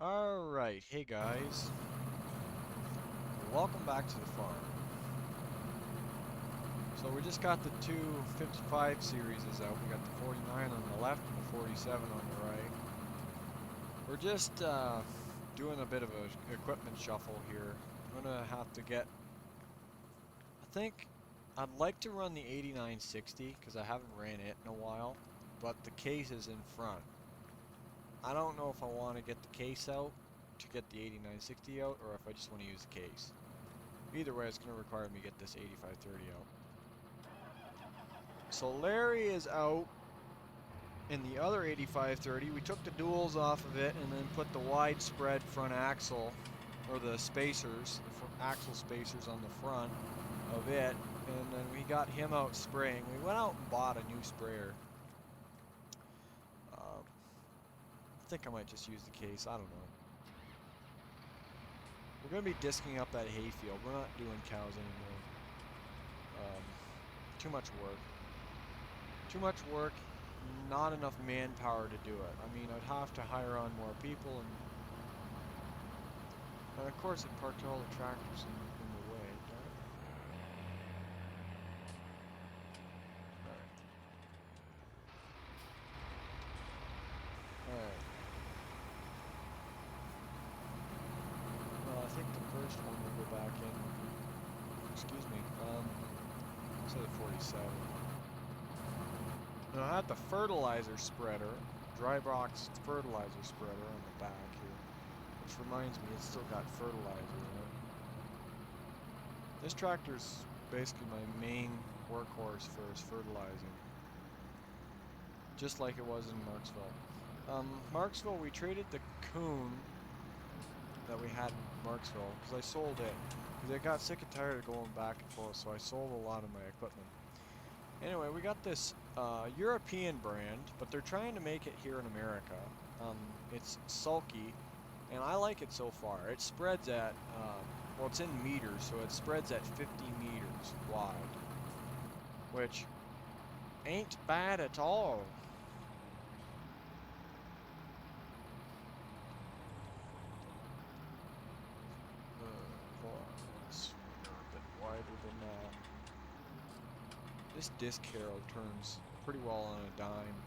Alright, hey guys. Welcome back to the farm. So we just got the two 55 series out. We got the 49 on the left and the 47 on the right. We're just doing a bit of a equipment shuffle here. I'm gonna have to get, I think I'd like to run the 8960 because I haven't ran it in a while, but the case is in front. I don't know if I want to get the case out to get the 8960 out or if I just want to use the case. Either way, it's going to require me to get this 8530 out. So Larry is out in the other 8530. We took the duals off of it and then put the widespread front axle, or the spacers, the axle spacers on the front of it. And then we got him out spraying. We went out and bought a new sprayer. I think I might just use the case. I don't know. We're going to be disking up that hayfield. We're not doing cows anymore. Too much work. Too much work, not enough manpower to do it. I mean, I'd have to hire on more people, and of course it parked all the tractors in the way. Alright. Well, I think the first one will go back in. Excuse me. Instead of 47. Now I had the fertilizer spreader, dry box fertilizer spreader on the back here. Which reminds me, it's still got fertilizer in it. This tractor's basically my main workhorse for its fertilizing. Just like it was in Marksville. Marksville, we traded the Kuhn that we had in Marksville, because I sold it. Because I got sick and tired of going back and forth, so I sold a lot of my equipment. Anyway, we got this European brand, but they're trying to make it here in America. It's Sulky, and I like it so far. It spreads at, well, it's in meters, so it spreads at 50 meters wide, which ain't bad at all. Hold on, let's go a bit wider than that. This disc harrow turns pretty well on a dime.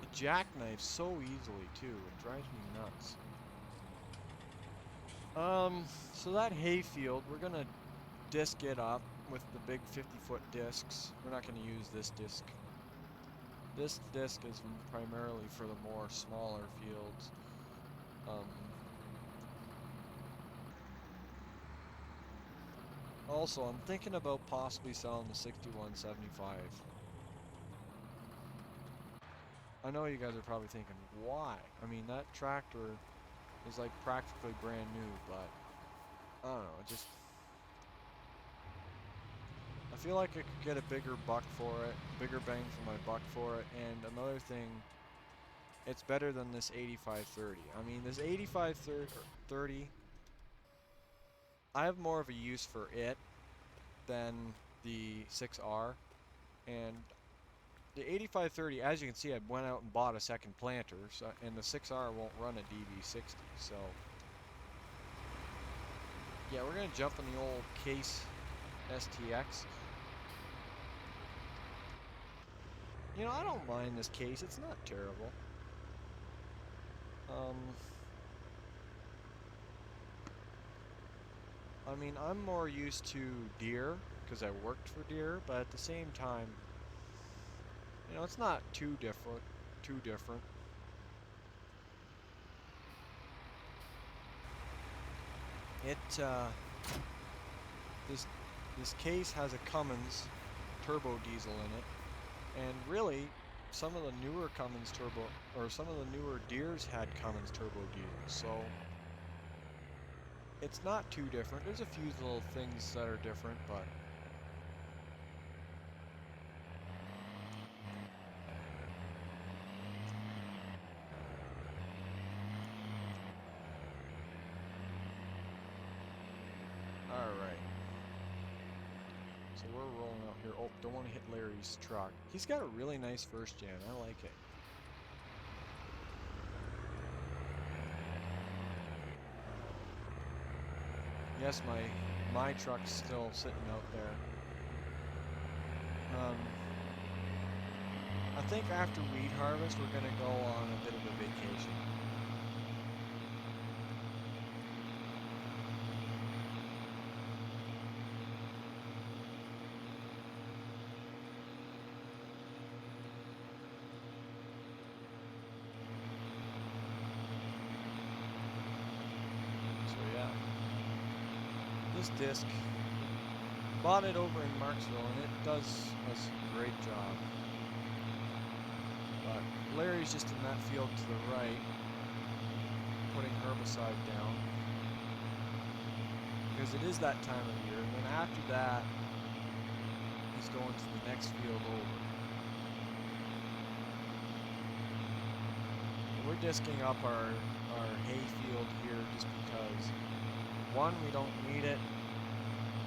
It jackknifes so easily too, it drives me nuts. So that hayfield, we're gonna disc it up with the big 50-foot discs. We're not gonna use this disc. This disc is primarily for the more smaller fields. Also, I'm thinking about possibly selling the 6175. I know you guys are probably thinking, why? I mean, that tractor is like practically brand new, but I don't know, I feel like I could get a bigger buck for it, bigger bang for my buck for it, and another thing, it's better than this 8530. I mean, this 8530, I have more of a use for it than the 6R, and the 8530, as you can see, I went out and bought a second planter, so, and the 6R won't run a DV60, so yeah, we're gonna jump in the old Case STX. You know, I don't mind this case, it's not terrible. I mean, I'm more used to Deere, because I worked for Deere, but at the same time, you know, it's not too different, too different. This case has a Cummins turbo diesel in it, and really, some of the newer Cummins turbo, or some of the newer Deeres had Cummins turbo diesels, so it's not too different. There's a few little things that are different, but alright. we're rolling out here. Oh, don't want to hit Larry's truck. He's got a really nice first gen. I like it. Yes, my truck's still sitting out there. I think after wheat harvest, we're gonna go on a bit of a vacation. So yeah, this disc, bought it over in Marksville, and it does a great job. But Larry's just in that field to the right, putting herbicide down, because it is that time of year. And then after that, he's going to the next field over. And we're disking up our hay field here just because, one, we don't need it.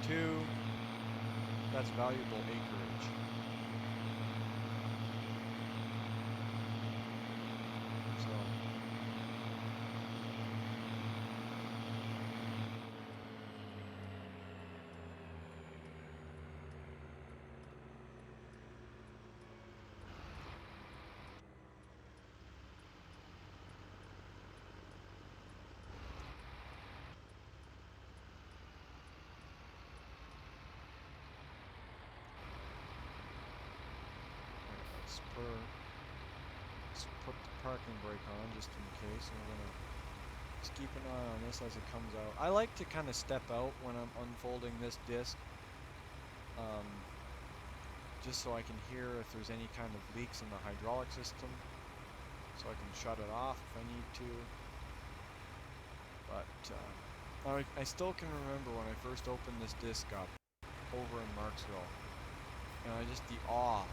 Two, that's valuable acreage. So let's put the parking brake on just in case, and we're gonna just keep an eye on this as it comes out. I like to kind of step out when I'm unfolding this disc, just so I can hear if there's any kind of leaks in the hydraulic system, so I can shut it off if I need to. But I still can remember when I first opened this disc up over in Marksville, and the awe,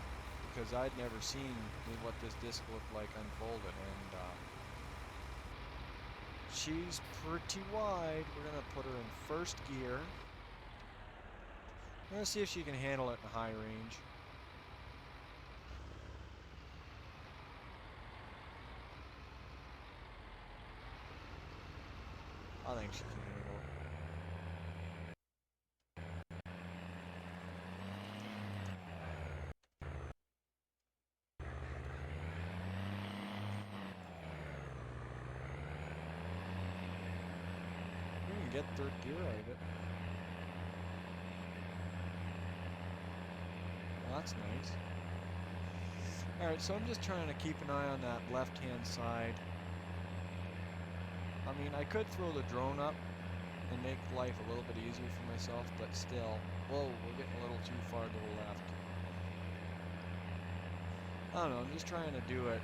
because I'd never seen what this disc looked like unfolded, and she's pretty wide. We're gonna put her in first gear. We're gonna see if she can handle it in high range. I think she can handle it. We can get third gear out of it. Well, that's nice. Alright, so I'm just trying to keep an eye on that left-hand side. I mean, I could throw the drone up and make life a little bit easier for myself, but still, whoa, we're getting a little too far to the left. I don't know, I'm just trying to do it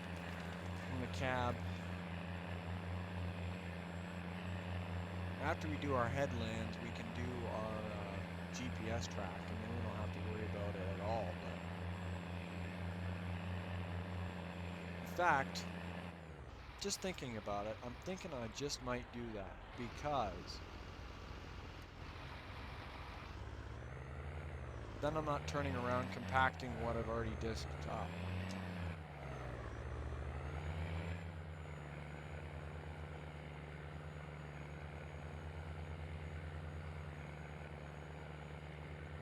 in the cab. After we do our headlands, we can do our GPS track, and then we don't have to worry about it at all. But in fact, just thinking about it, I'm thinking I just might do that, because then I'm not turning around compacting what I've already disked up.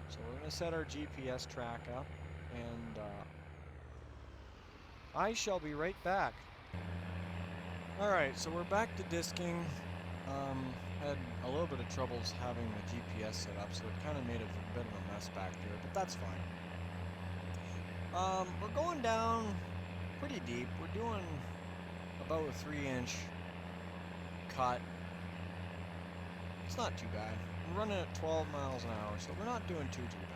So we're going to set our GPS track up, and I shall be right back. Alright, so we're back to disking. Had a little bit of troubles having the GPS set up, so it kind of made a bit of a mess back there, but that's fine. We're going down pretty deep. We're doing about a 3-inch cut. It's not too bad. We're running at 12 miles an hour, so we're not doing too bad.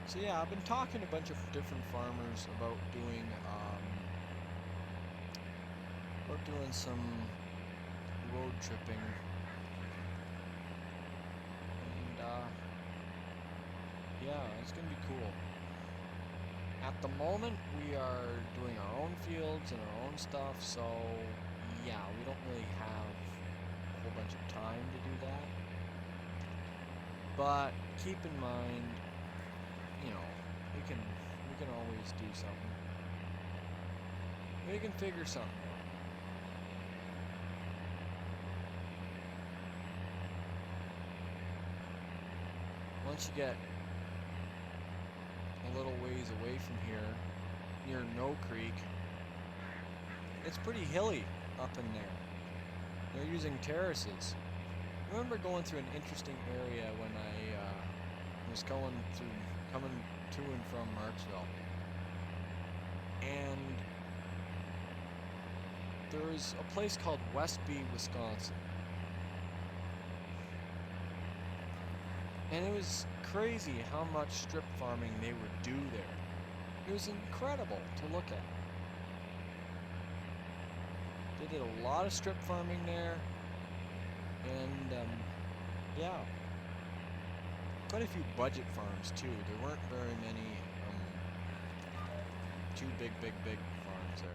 So yeah, I've been talking to a bunch of different farmers about doing some road tripping, and yeah, it's gonna be cool. At the moment, we are doing our own fields and our own stuff, so yeah, we don't really have a whole bunch of time to do that. But keep in mind, you know, we can always do something. We can figure something out. Once you get a little ways away from here, near No Creek, it's pretty hilly up in there. They're using terraces. I remember going through an interesting area when I was coming to and from Marksville. And there was a place called Westby, Wisconsin. And it was crazy how much strip farming they would do there. It was incredible to look at. They did a lot of strip farming there, and yeah, quite a few budget farms too. There weren't very many too big farms there.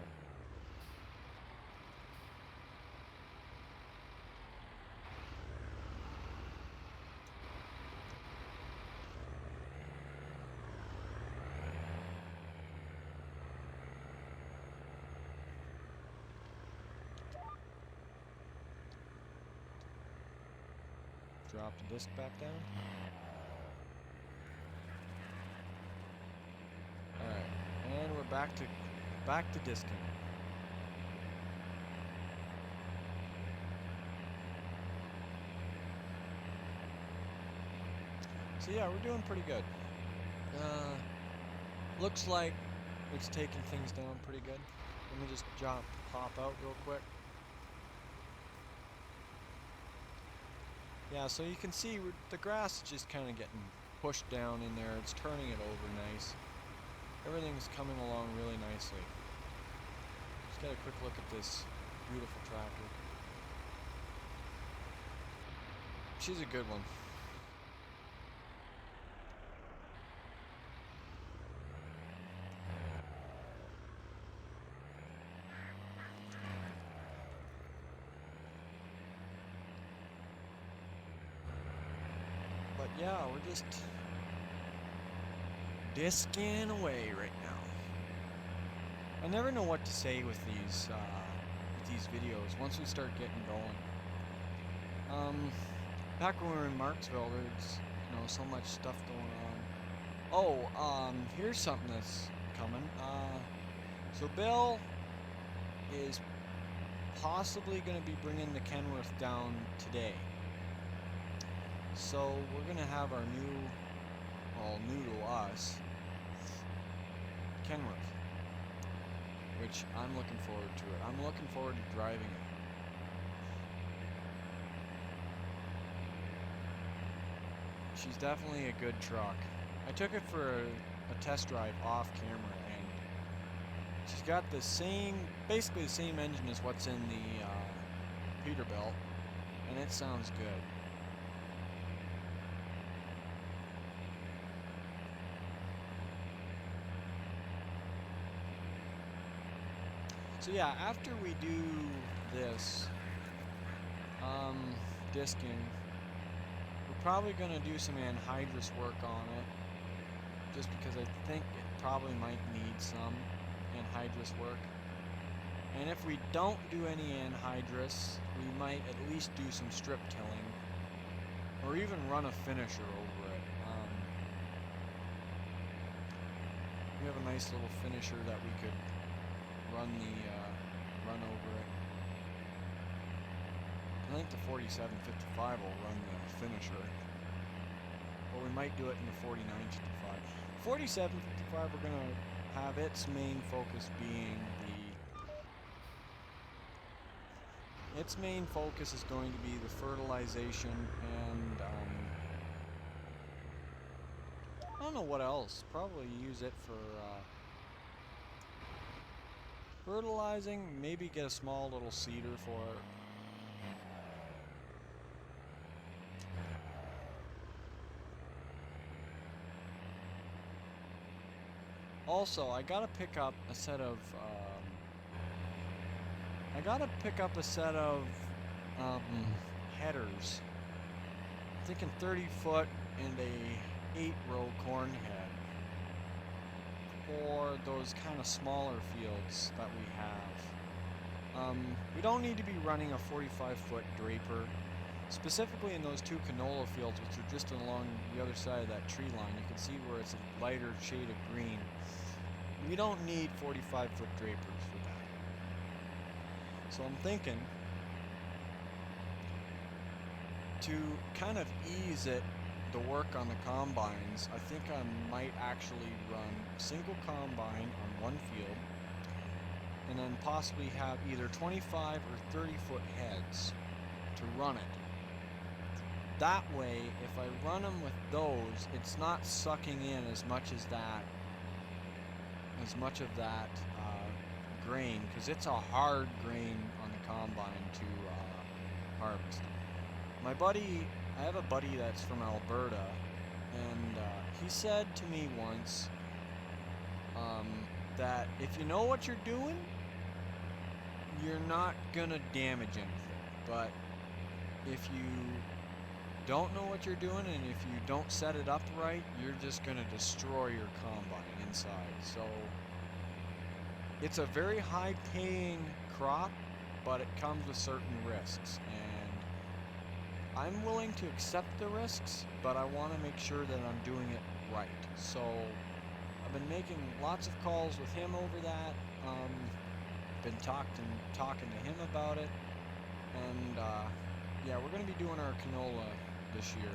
Drop the disc back down. Alright, and we're back to disking. So yeah, we're doing pretty good. Looks like it's taking things down pretty good. Let me just pop out real quick. Yeah, so you can see the grass is just kind of getting pushed down in there. It's turning it over nice. Everything's coming along really nicely. Just get a quick look at this beautiful tractor. She's a good one. But yeah, we're just disking away right now. I never know what to say with these videos once we start getting going. Back when we were in Marksville, there's so much stuff going on. Oh, here's something that's coming. So Bill is possibly going to be bringing the Kenworth down today. So we're going to have our new to us, Kenworth, which I'm looking forward to it. I'm looking forward to driving it. She's definitely a good truck. I took it for a test drive off camera, and she's got basically the same engine as what's in the Peterbilt, and it sounds good. So yeah, after we do this disking, we're probably going to do some anhydrous work on it, just because I think it probably might need some anhydrous work. And if we don't do any anhydrous, we might at least do some strip tilling, or even run a finisher over it. We have a nice little finisher that we could run over it. I think the 4755 will run the finisher, or we might do it in the 4955. 4755, we're gonna have its main focus being its main focus is going to be the fertilization and I don't know what else. Probably use it for fertilizing, maybe get a small little seeder for it. Also, I gotta pick up a set of I gotta pick up a set of headers. I'm thinking 30 foot and a 8-row corn head for those kind of smaller fields that we have. We don't need to be running a 45-foot draper, specifically in those 2 canola fields, which are just along the other side of that tree line. You can see where it's a lighter shade of green. We don't need 45-foot drapers for that. So I'm thinking to kind of ease it, the work on the combines, I think I might actually run single combine on one field and then possibly have either 25 or 30-foot heads to run it. That way, if I run them with those, it's not sucking in as much of that grain, because it's a hard grain on the combine to harvest. I have a buddy that's from Alberta, and he said to me once that if you know what you're doing, you're not gonna damage anything. But if you don't know what you're doing and if you don't set it up right, you're just gonna destroy your combine inside. So it's a very high paying crop, but it comes with certain risks, and I'm willing to accept the risks, but I want to make sure that I'm doing it right. So I've been making lots of calls with him over that. Been talking to him about it, and yeah, we're going to be doing our canola this year.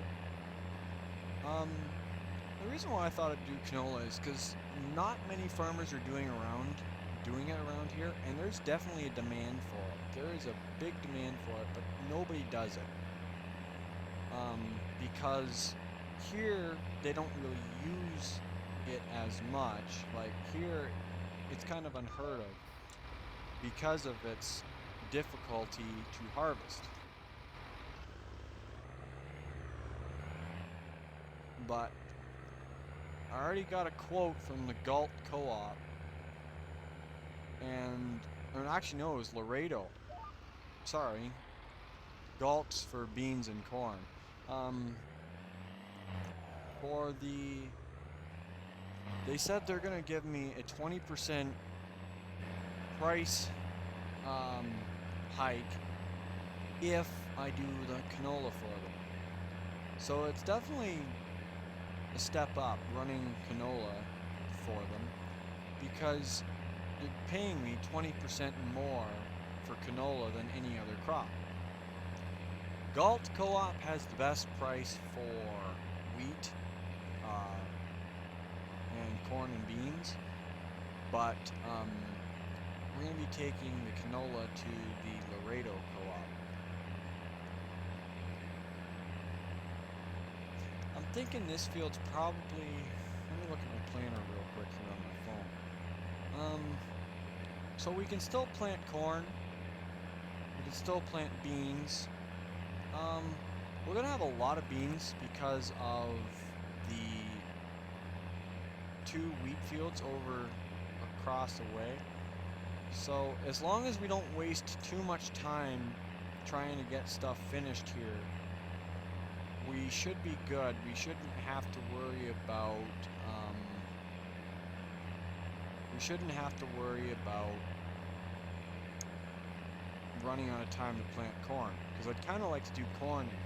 The reason why I thought I'd do canola is because not many farmers are doing it around here, and there's definitely a demand for it. There is a big demand for it, but nobody does it. Because here they don't really use it as much. Like here, it's kind of unheard of because of its difficulty to harvest. But I already got a quote from the Galt Co-op, or actually no, it was Laredo. Sorry, Galt's for beans and corn. They said they're gonna give me a 20% price hike if I do the canola for them. So it's definitely a step up running canola for them, because they're paying me 20% more for canola than any other crop. Galt Co-op has the best price for wheat and corn and beans, but we're going to be taking the canola to the Laredo Co-op. I'm thinking this field's probably, let me look at my planner real quick here on my phone. So we can still plant corn, we can still plant beans. We're going to have a lot of beans because of the 2 wheat fields across the way. So as long as we don't waste too much time trying to get stuff finished here, we should be good. We shouldn't have to worry about running out of time to plant corn, because I'd kind of like to do corn in here.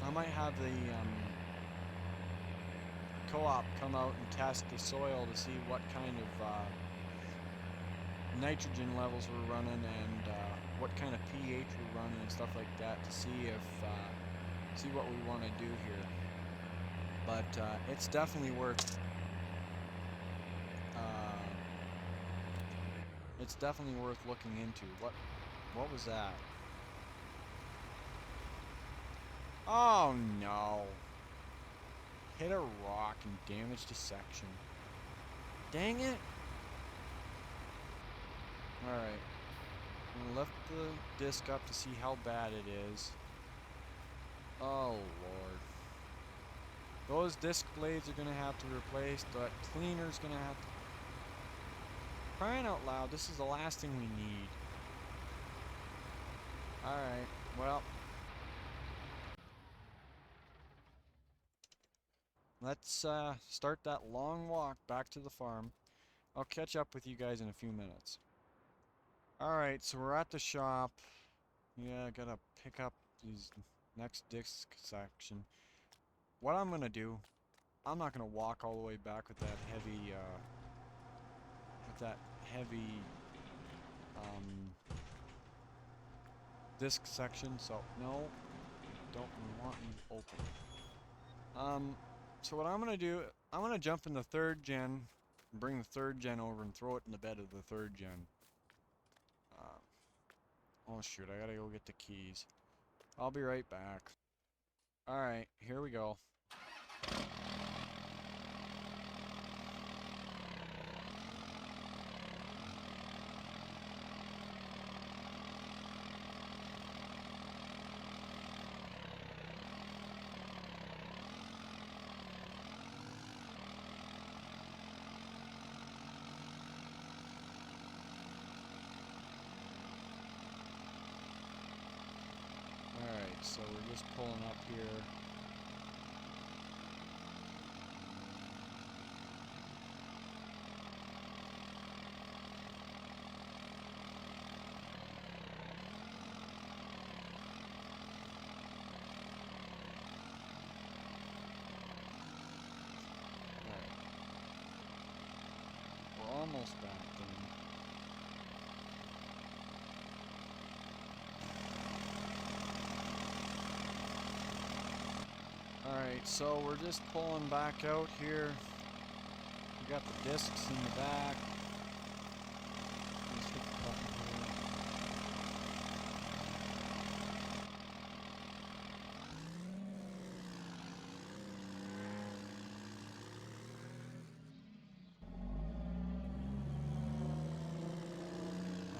I might have the co-op come out and test the soil to see what kind of nitrogen levels we're running and what kind of pH we're running and stuff like that, to see what we want to do here. But it's definitely worth looking into. What was that? Oh no! Hit a rock and damaged a section. Dang it! Alright. I'm gonna lift the disc up to see how bad it is. Oh lord. Those disc blades are gonna have to replace. That cleaner's gonna have to. Crying out loud, this is the last thing we need. Alright, well. Let's start that long walk back to the farm. I'll catch up with you guys in a few minutes. Alright, so we're at the shop. Yeah, I gotta pick up these next disc section. What I'm gonna do, I'm not gonna walk all the way back with that heavy, disc section, so no, don't want you open. So what I'm gonna do, I'm gonna jump in the 3rd gen, bring the 3rd gen over and throw it in the bed of the 3rd gen. Oh shoot, I gotta go get the keys. I'll be right back. Alright, here we go. Alright, so we're just pulling up here. We're almost back then. Alright, so we're just pulling back out here. We got the discs in the back. Just hit the button here.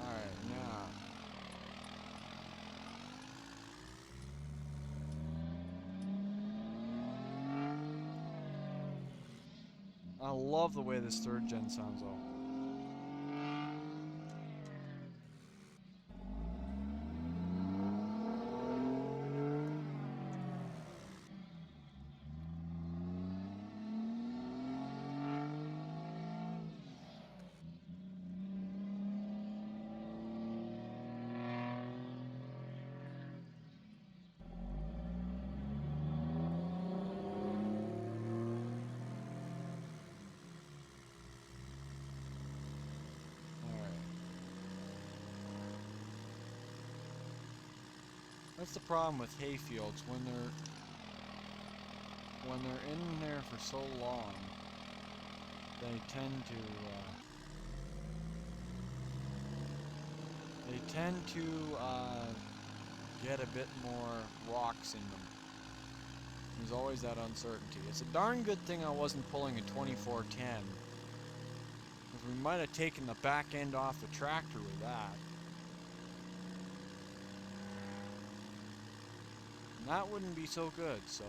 Alright, now. I love the way this 3rd gen sounds though. That's the problem with hayfields when they're in there for so long. They tend to get a bit more rocks in them. There's always that uncertainty. It's a darn good thing I wasn't pulling a 2410. Because we might have taken the back end off the tractor with that. And that wouldn't be so good, so...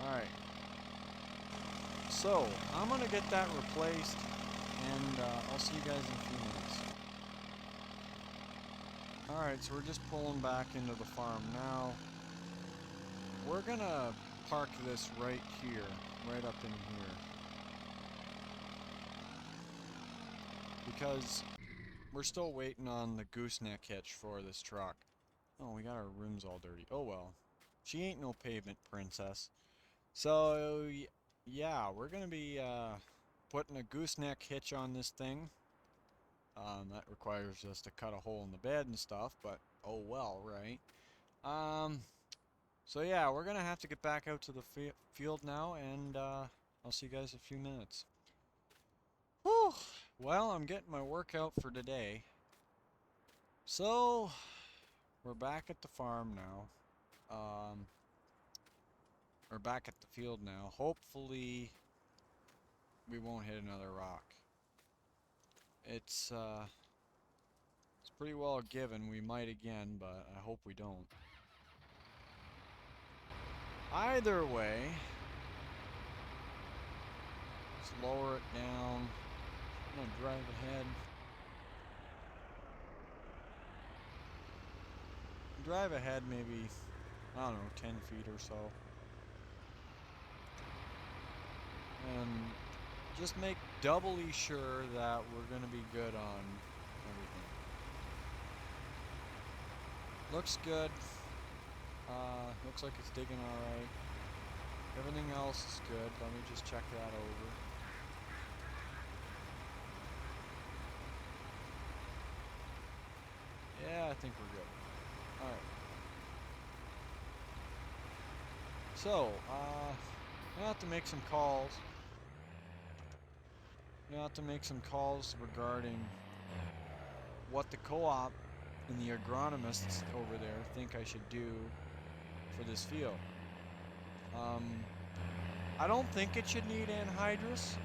Alright. So, I'm gonna get that replaced, and I'll see you guys in a few minutes. Alright, so we're just pulling back into the farm now. We're gonna park this right here, right up in here. Because we're still waiting on the gooseneck hitch for this truck. Oh, we got our rims all dirty. Oh well. She ain't no pavement princess. So, yeah, we're gonna be putting a gooseneck hitch on this thing. That requires us to cut a hole in the bed and stuff, but oh well, right? So yeah, we're gonna have to get back out to the field now, and I'll see you guys in a few minutes. Whew! Well, I'm getting my workout for today. So, we're back at the farm now. We're back at the field now. Hopefully, we won't hit another rock. It's pretty well given. We might again, but I hope we don't. Either way, let's lower it down. I'm gonna drive ahead. Drive ahead maybe, I don't know, 10 feet or so. And just make doubly sure that we're going to be good on everything. Looks good. Looks like it's digging alright. Everything else is good. Let me just check that over. Yeah, I think we're good. Alright. So, I have to make some calls. I have to make some calls regarding what the co-op and the agronomists over there think I should do for this field. I don't think it should need anhydrous,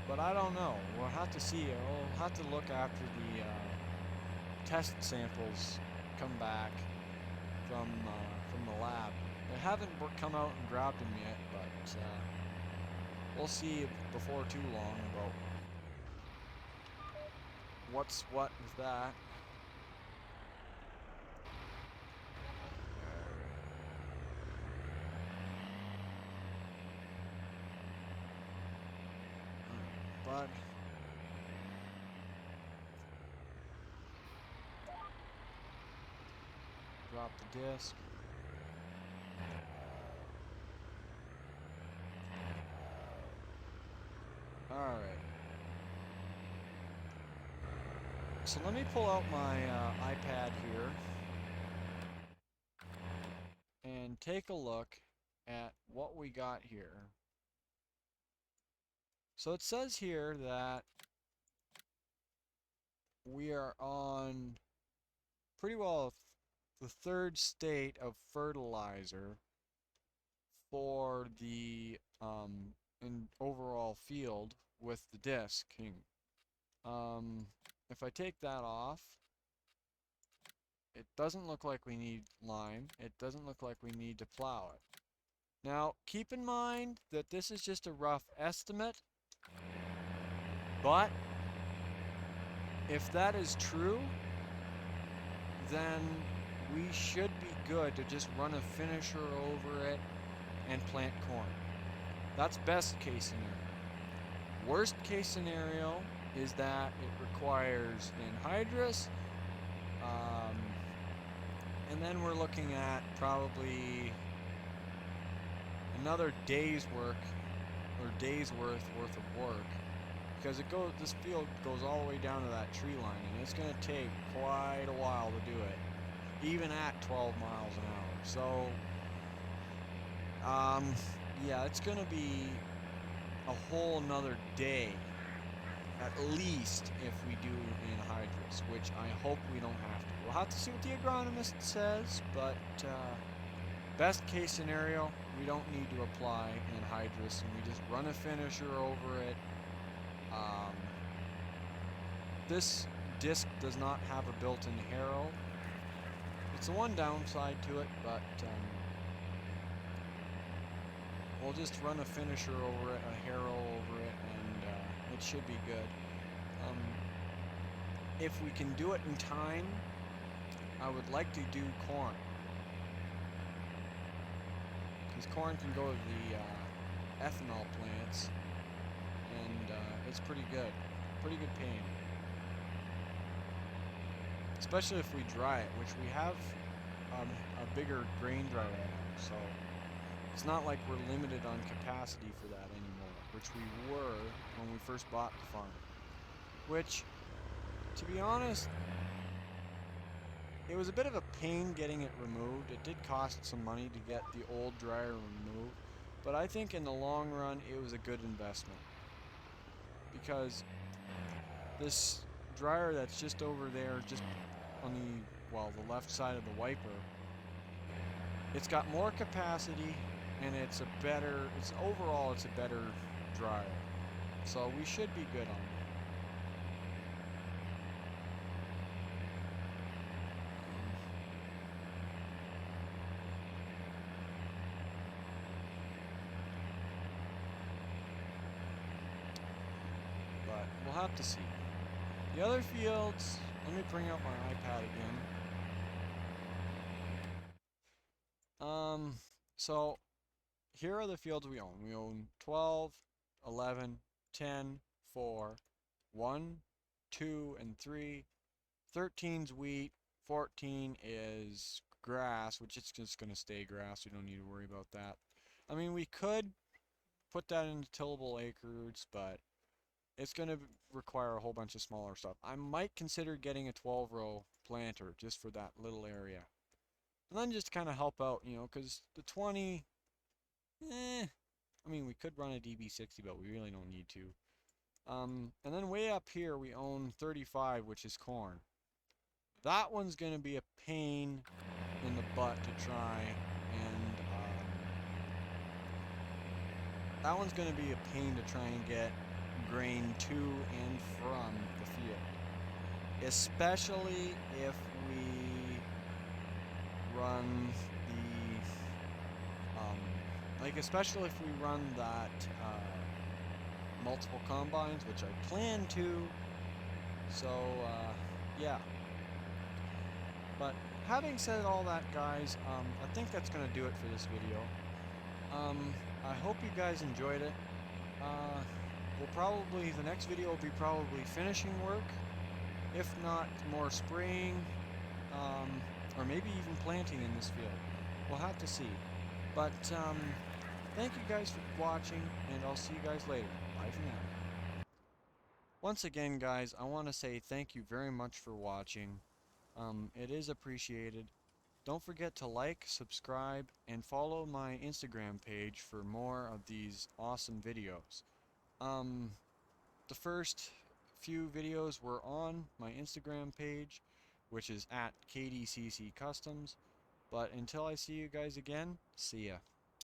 but I don't know. We'll have to see. We'll have to look after the test samples come back from the lab. They haven't come out and grabbed them yet, but we'll see before too long about what's what with that. But drop the disc. Alright. So let me pull out my iPad here and take a look at what we got here. So it says here that we are on pretty well the third state of fertilizer for the overall field with the disc. If I take that off, it doesn't look like we need lime. It doesn't look like we need to plow it. Now, keep in mind that this is just a rough estimate, but if that is true, then we should be good to just run a finisher over it and plant corn. That's best case scenario. Worst case scenario is that it requires anhydrous, and then we're looking at probably another day's work or days worth of work, because this field goes all the way down to that tree line, and it's going to take quite a while to do it, even at 12 miles an hour. So yeah, it's going to be a whole nother day at least if we do anhydrous, which I hope we don't have to. We'll have to see what the agronomist says, but best case scenario, we don't need to apply anhydrous, and we just run a finisher over it. This disc does not have a built-in harrow. It's the one downside to it, but we'll just run a finisher over it, a harrow over it, and it should be good. If we can do it in time, I would like to do corn, because corn can go to the ethanol plants, and it's pretty good paying. Especially if we dry it, which we have a bigger grain dryer now, so it's not like we're limited on capacity for that anymore, which we were when we first bought the farm. Which, to be honest, it was a bit of a pain getting it removed. It did cost some money to get the old dryer removed, but I think in the long run it was a good investment, because this dryer that's just over there, just on the left side of the wiper, it's got more capacity, and it's a better dryer, so we should be good on have to see. The other fields, let me bring out my iPad again. So here are the fields we own. We own 12, 11, 10, 4, 1, 2, and 3. 13's wheat. 14 is grass, which it's just going to stay grass. We don't need to worry about that. I mean, we could put that into tillable acres, but it's going to require a whole bunch of smaller stuff. I might consider getting a 12-row planter just for that little area. And then just kind of help out, you know, because the 20, I mean, we could run a DB60, but we really don't need to. And then way up here, we own 35, which is corn. That one's going to be a pain in the butt to try, and that one's going to be a pain to try and get grain to and from the field, especially if we run the especially if we run that multiple combines, which I plan to. So yeah. But having said all that, guys, I think that's going to do it for this video. I hope you guys enjoyed it. The next video will be probably finishing work, if not more spraying, or maybe even planting in this field. We'll have to see. But thank you guys for watching, and I'll see you guys later. Bye for now. Once again, guys, I want to say thank you very much for watching. It is appreciated. Don't forget to like, subscribe, and follow my Instagram page for more of these awesome videos. The first few videos were on my Instagram page, which is @KDCC Customs. But until I see you guys again, see ya.